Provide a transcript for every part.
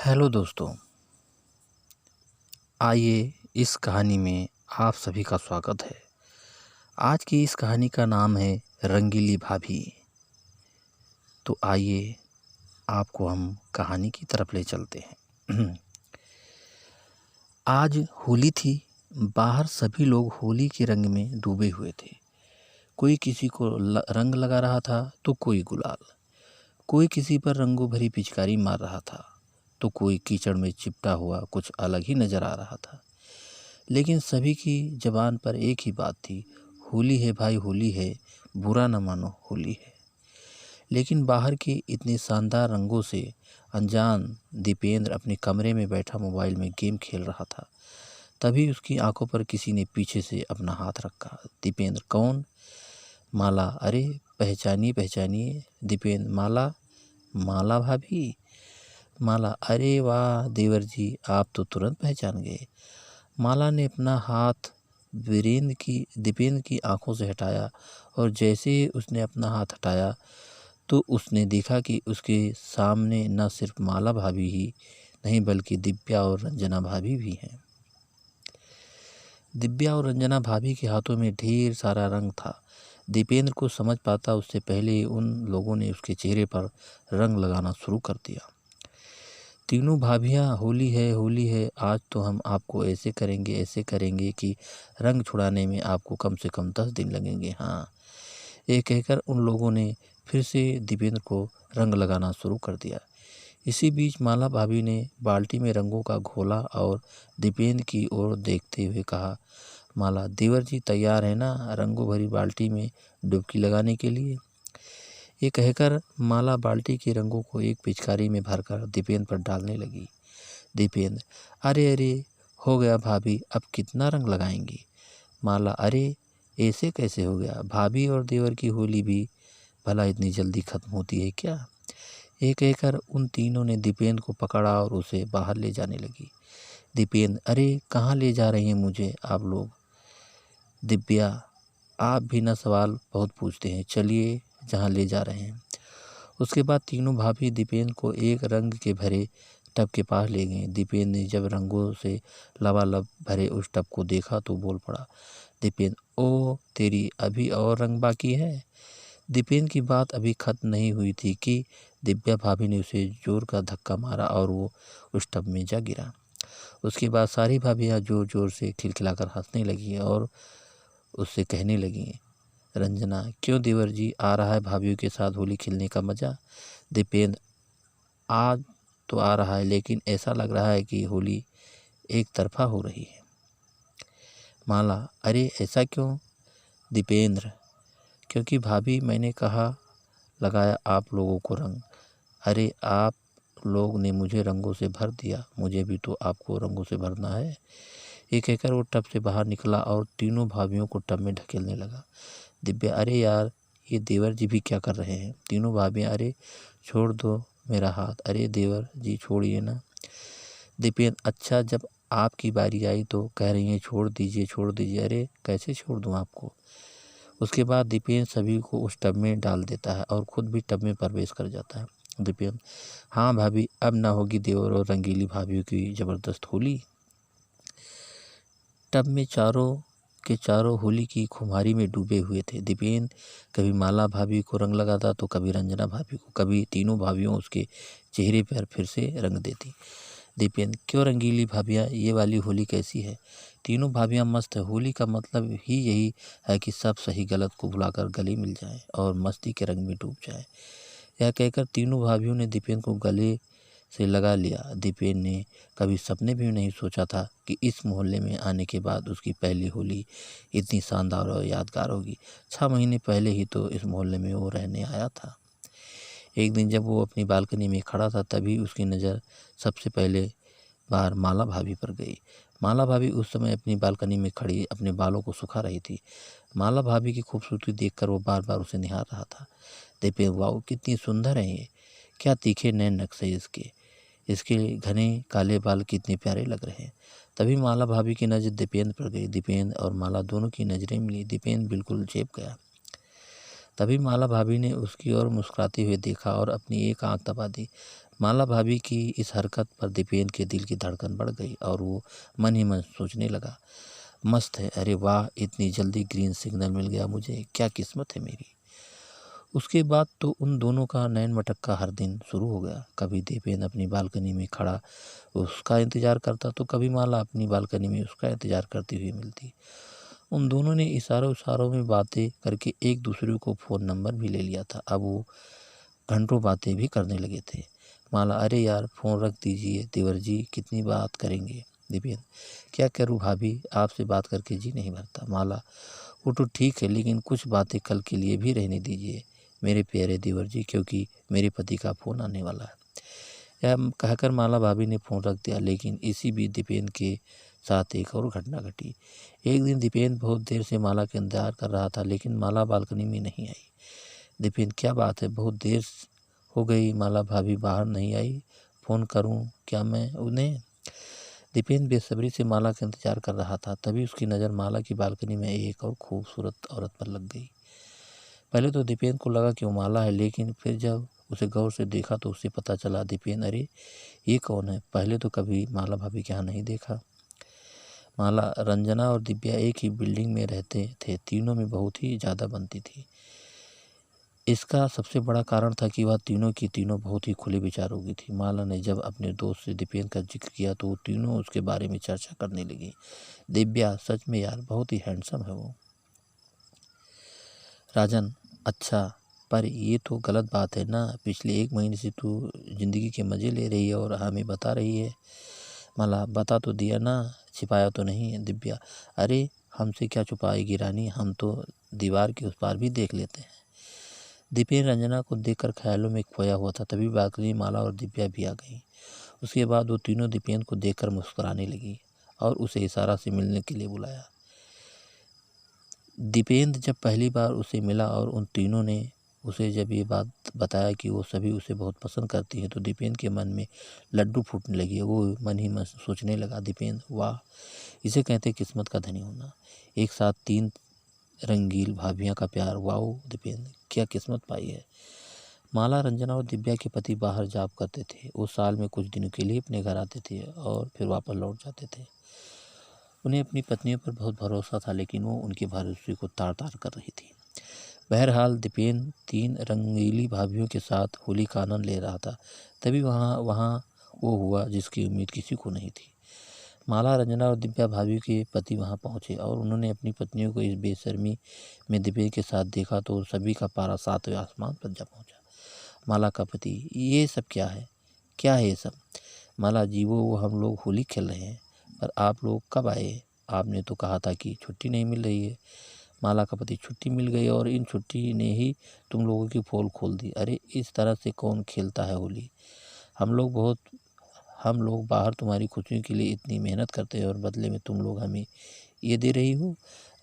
Hello दोस्तों, आइए इस कहानी में आप सभी का स्वागत है। आज की इस कहानी का नाम है रंगीली भाभी। तो आइए आपको हम कहानी की तरफ ले चलते हैं। आज होली थी। बाहर सभी लोग होली के रंग में डूबे हुए थे। कोई किसी को रंग लगा रहा था तो कोई गुलाल, कोई किसी पर रंगों भरी पिचकारी मार रहा था तो कोई कीचड़ में चिपटा हुआ कुछ अलग ही नजर आ रहा था। लेकिन सभी की ज़बान पर एक ही बात थी, होली है भाई होली है, बुरा न मानो होली है। लेकिन बाहर के इतने शानदार रंगों से अनजान दीपेंद्र अपने कमरे में बैठा मोबाइल में गेम खेल रहा था। तभी उसकी आंखों पर किसी ने पीछे से अपना हाथ रखा। दीपेंद्र, कौन? माला। अरे पहचानिए पहचानिए। दीपेंद्र, माला? माला भाभी? माला, अरे वाह देवर जी, आप तो तुरंत पहचान गए। माला ने अपना हाथ दीपेंद्र की आंखों से हटाया और जैसे ही उसने अपना हाथ हटाया तो उसने देखा कि उसके सामने न सिर्फ माला भाभी ही नहीं बल्कि दिव्या और रंजना भाभी भी हैं। दिव्या और रंजना भाभी के हाथों में ढेर सारा रंग था। दीपेंद्र को समझ पाता उससे पहले ही उन लोगों ने उसके चेहरे पर रंग लगाना शुरू कर दिया। तीनों भाभियाँ, होली है, आज तो हम आपको ऐसे करेंगे कि रंग छुड़ाने में आपको कम से कम 10 दिन लगेंगे। हाँ, ये कहकर उन लोगों ने फिर से दीपेंद्र को रंग लगाना शुरू कर दिया। इसी बीच माला भाभी ने बाल्टी में रंगों का घोला और दीपेंद्र की ओर देखते हुए कहा, माला, देवर जी तैयार है ना रंगों भरी बाल्टी में डुबकी लगाने के लिए? ये कहकर माला बाल्टी के रंगों को एक पिचकारी में भरकर दीपेंद्र पर डालने लगी। दीपेंद्र, अरे अरे, हो गया भाभी, अब कितना रंग लगाएंगी? माला, अरे ऐसे कैसे हो गया? भाभी और देवर की होली भी भला इतनी जल्दी खत्म होती है क्या? ये कहकर उन तीनों ने दीपेंद्र को पकड़ा और उसे बाहर ले जाने लगी। दीपेंद्र, अरे कहाँ ले जा रही हैं मुझे आप लोग? दिव्या, आप भी ना सवाल बहुत पूछते हैं, चलिए जहाँ ले जा रहे हैं। उसके बाद तीनों भाभी दीपेंद्र को एक रंग के भरे टब के पास ले गए। दीपेंद्र ने जब रंगों से लबालब भरे उस टब को देखा तो बोल पड़ा, दीपेंद्र, ओ तेरी, अभी और रंग बाकी है? दीपेंद्र की बात अभी खत्म नहीं हुई थी कि दिव्या भाभी ने उसे जोर का धक्का मारा और वो उस टब में जा गिरा। उसके बाद सारी भाभियाँ जोर जोर से खिलखिलाकर हंसने लगी और उससे कहने लगी, रंजना, क्यों देवर जी, आ रहा है भाभीयों के साथ होली खेलने का मज़ा? दीपेंद्र, आज तो आ रहा है, लेकिन ऐसा लग रहा है कि होली एक तरफा हो रही है। माला, अरे ऐसा क्यों? दीपेंद्र, क्योंकि भाभी मैंने कहा लगाया आप लोगों को रंग। अरे आप लोग ने मुझे रंगों से भर दिया, मुझे भी तो आपको रंगों से भरना है। ये कहकर वो टब से बाहर निकला और तीनों भाभियों को टब में ढकेलने लगा। दिव्या, अरे यार, ये देवर जी भी क्या कर रहे हैं? तीनों भाभियाँ, अरे छोड़ दो मेरा हाथ, अरे देवर जी छोड़िए ना। दीपेंद्र, अच्छा जब आपकी बारी आई तो कह रही हैं छोड़ दीजिए छोड़ दीजिए, अरे कैसे छोड़ दूँ आपको? उसके बाद दीपेंद्र सभी को उस टब में डाल देता है और खुद भी टब में प्रवेश कर जाता है। दीपेंद्र, हाँ भाभी, अब ना होगी देवर और रंगीली भाभीयों की ज़बरदस्त होली। टब में चारों के चारों होली की खुमारी में डूबे हुए थे। दीपेंद्र कभी माला भाभी को रंग लगाता तो कभी रंजना भाभी को, कभी तीनों भाभियों उसके चेहरे पर फिर से रंग देती। दीपेंद्र, क्यों रंगीली भाभियाँ, ये वाली होली कैसी है? तीनों भाभियाँ मस्त है। होली का मतलब ही यही है कि सब सही गलत को भुलाकर गले मिल जाए और मस्ती के रंग में डूब जाए। यह कहकर तीनों भाभियों ने दीपेंद्र को गले से लगा लिया। दीपेंद्र ने कभी सपने भी नहीं सोचा था कि इस मोहल्ले में आने के बाद उसकी पहली होली इतनी शानदार और यादगार होगी। 6 महीने पहले ही तो इस मोहल्ले में वो रहने आया था। एक दिन जब वो अपनी बालकनी में खड़ा था तभी उसकी नज़र सबसे पहले बाहर माला भाभी पर गई। माला भाभी उस समय अपनी बालकनी में खड़ी अपने बालों को सुखा रही थी। माला भाभी की खूबसूरती देखकर वो बार बार उसे निहार रहा था। दीपेंद्र, वाह कितनी सुंदर है ये, क्या तीखे नैन नक्शे इसके, इसके घने काले बाल कितने प्यारे लग रहे हैं। तभी माला भाभी की नज़र दीपेंद्र पर गई। दीपेंद्र और माला दोनों की नज़रें मिली। दीपेंद्र बिल्कुल चेप गया। तभी माला भाभी ने उसकी ओर मुस्कुराते हुए देखा और अपनी एक आंख दबा दी। माला भाभी की इस हरकत पर दीपेन के दिल की धड़कन बढ़ गई और वो मन ही मन सोचने लगा, मस्त है, अरे वाह, इतनी जल्दी ग्रीन सिग्नल मिल गया मुझे, क्या किस्मत है मेरी। उसके बाद तो उन दोनों का नैन मटक्का हर दिन शुरू हो गया। कभी दीपेन अपनी बालकनी में खड़ा उसका इंतजार करता तो कभी माला अपनी बालकनी में उसका इंतजार करती हुई मिलती। उन दोनों ने इशारों इशारों में बातें करके एक दूसरे को फ़ोन नंबर भी ले लिया था। अब वो घंटों बातें भी करने लगे थे। माला, अरे यार फ़ोन रख दीजिए देवर जी, कितनी बात करेंगे। दीपेन, क्या करूँ भाभी, आपसे बात करके जी नहीं भरता। माला, वो तो ठीक है, लेकिन कुछ बातें कल के लिए भी रहने दीजिए मेरे प्यारे देवर जी, क्योंकि मेरे पति का फ़ोन आने वाला है। यह कहकर माला भाभी ने फ़ोन रख दिया। लेकिन इसी बीच दीपेन के साथ एक और घटना घटी। एक दिन दीपेन बहुत देर से माला का इंतजार कर रहा था, लेकिन माला बालकनी में नहीं आई। दीपेन, क्या बात है, बहुत देर हो गई, माला भाभी बाहर नहीं आई, फ़ोन करूं क्या मैं उन्हें। दीपेन बेसब्री से माला का इंतजार कर रहा था। तभी उसकी नज़र माला की बालकनी में एक और खूबसूरत औरत पर लग गई। पहले तो दीपेन को लगा कि वो माला है, लेकिन फिर जब उसे गौर से देखा तो उसे पता चला, दीपेन, अरे ये कौन है, पहले तो कभी माला भाभी के यहाँ नहीं देखा। माला, रंजना और दिव्या एक ही बिल्डिंग में रहते थे, तीनों में बहुत ही ज़्यादा बनती थी। इसका सबसे बड़ा कारण था कि वह तीनों की तीनों बहुत ही खुले विचारों की थी। माला ने जब अपने दोस्त से दीपेन का जिक्र किया तो वो तीनों उसके बारे में चर्चा करने लगी। दिव्या, सच में यार बहुत ही हैंडसम है वो। राजन, अच्छा, पर ये तो गलत बात है ना, पिछले 1 महीने से तू ज़िंदगी के मज़े ले रही है और हमें बता रही है। माला, बता तो दिया ना, छिपाया तो नहीं। दिव्या, अरे हमसे क्या छुपाएगी रानी, हम तो दीवार के उस पार भी देख लेते हैं। दीपेन रंजना को देखकर ख्यालों में खोया हुआ था। तभी बालकनी माला और दिव्या भी आ गईं। उसके बाद वो तीनों दीपेन को देखकर मुस्कुराने लगी और उसे इशारा से मिलने के लिए बुलाया। दीपेंद्र जब पहली बार उसे मिला और उन तीनों ने उसे जब ये बात बताया कि वो सभी उसे बहुत पसंद करती हैं तो दीपेंद्र के मन में लड्डू फूटने लगे। वो मन ही मन सोचने लगा, दीपेंद्र, वाह, इसे कहते किस्मत का धनी होना। एक साथ 3 रंगील भाभियाँ का प्यार, वाओ दीपेंद्र, क्या किस्मत पाई है। माला, रंजना और दिव्या के पति बाहर जॉब करते थे। वो साल में कुछ दिनों के लिए अपने घर आते थे और फिर वापस लौट जाते थे। उन्हें अपनी पत्नियों पर बहुत भरोसा था, लेकिन वो उनके भरोसे को तार तार कर रही थी। बहरहाल दीपेन 3 रंगीली भाभियों के साथ होली का आनंद ले रहा था। तभी वहाँ वहाँ वो हुआ जिसकी उम्मीद किसी को नहीं थी। माला, रंजना और दिव्या भाभी के पति वहाँ पहुँचे और उन्होंने अपनी पत्नियों को इस बेशर्मी में दीपेन के साथ देखा तो सभी का पारा 7वें आसमान पर जा पहुँचा। माला का पति, ये सब क्या है, क्या है ये सब। माला जी, वो हम लोग होली खेल रहे हैं, पर आप लोग कब आए, आपने तो कहा था कि छुट्टी नहीं मिल रही है। माला का पति, छुट्टी मिल गई और इन छुट्टी ने ही तुम लोगों की पोल खोल दी। अरे इस तरह से कौन खेलता है होली, हम लोग बाहर तुम्हारी खुशियों के लिए इतनी मेहनत करते हैं और बदले में तुम लोग हमें ये दे रही हो।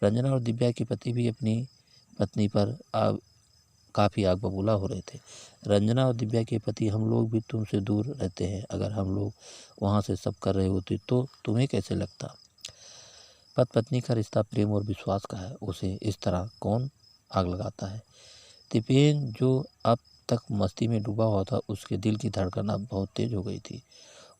रंजना और दिव्या के पति भी अपनी पत्नी पर काफ़ी आग बबूला हो रहे थे। रंजना और दिव्या के पति, हम लोग भी तुमसे दूर रहते हैं, अगर हम लोग वहाँ से सब कर रहे होते तो तुम्हें कैसे लगता। पति पत्नी का रिश्ता प्रेम और विश्वास का है, उसे इस तरह कौन आग लगाता है। दीपेन जो अब तक मस्ती में डूबा हुआ था, उसके दिल की धड़कन अब बहुत तेज हो गई थी।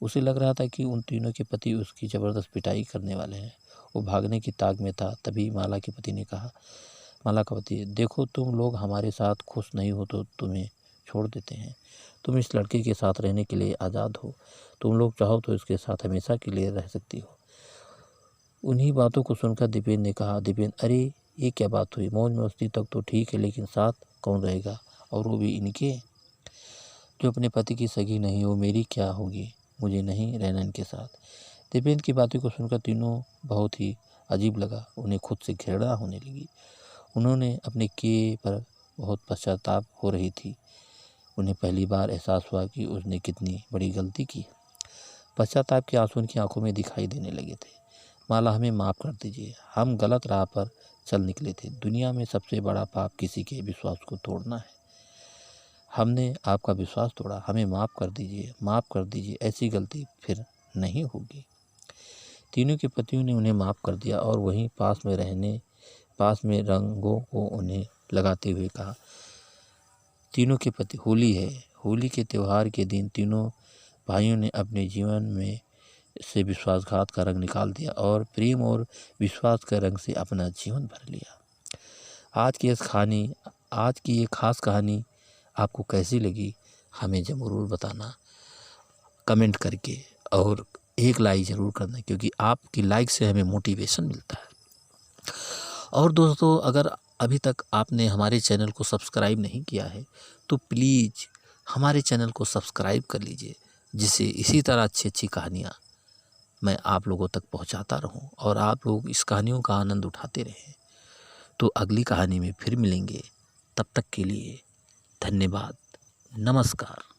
उसे लग रहा था कि उन तीनों के पति उसकी ज़बरदस्त पिटाई करने वाले हैं। वो भागने की ताक में था। तभी माला के पति ने कहा, माला का पति, देखो तुम लोग हमारे साथ खुश नहीं हो तो तुम्हें छोड़ देते हैं। तुम इस लड़के के साथ रहने के लिए आज़ाद हो। तुम लोग चाहो तो इसके साथ हमेशा के लिए रह सकती हो। उन्हीं बातों को सुनकर दीपेन ने कहा, दीपेन, अरे ये क्या बात हुई, मौज मस्ती तक तो ठीक है, लेकिन साथ कौन रहेगा, और वो भी इनके, जो अपने पति की सगी नहीं हो, मेरी क्या होगी, मुझे नहीं रहना इनके साथ। दीपेन की बातों को सुनकर तीनों बहुत ही अजीब लगा। उन्हें खुद से घृणा होने लगी। उन्होंने अपने किए पर बहुत पश्चाताप हो रही थी। उन्हें पहली बार एहसास हुआ कि उसने कितनी बड़ी गलती की। पश्चाताप के आंसू उनकी आंखों में दिखाई देने लगे थे। माला, हमें माफ़ कर दीजिए, हम गलत राह पर चल निकले थे। दुनिया में सबसे बड़ा पाप किसी के विश्वास को तोड़ना है। हमने आपका विश्वास तोड़ा, हमें माफ़ कर दीजिए, माफ़ कर दीजिए, ऐसी गलती फिर नहीं होगी। तीनों के पतियों ने उन्हें माफ़ कर दिया और वहीं पास में रंगों को उन्हें लगाते हुए कहा, तीनों के पति होली है। होली के त्यौहार के दिन तीनों भाइयों ने अपने जीवन में से विश्वासघात का रंग निकाल दिया और प्रेम और विश्वास के रंग से अपना जीवन भर लिया। आज की ये खास कहानी आपको कैसी लगी हमें ज़रूर बताना कमेंट करके, और एक लाइक ज़रूर करना, क्योंकि आपकी लाइक से हमें मोटिवेशन मिलता है। और दोस्तों, अगर अभी तक आपने हमारे चैनल को सब्सक्राइब नहीं किया है तो प्लीज़ हमारे चैनल को सब्सक्राइब कर लीजिए, जिससे इसी तरह अच्छी अच्छी कहानियाँ मैं आप लोगों तक पहुंचाता रहूं और आप लोग इस कहानियों का आनंद उठाते रहें। तो अगली कहानी में फिर मिलेंगे, तब तक के लिए धन्यवाद, नमस्कार।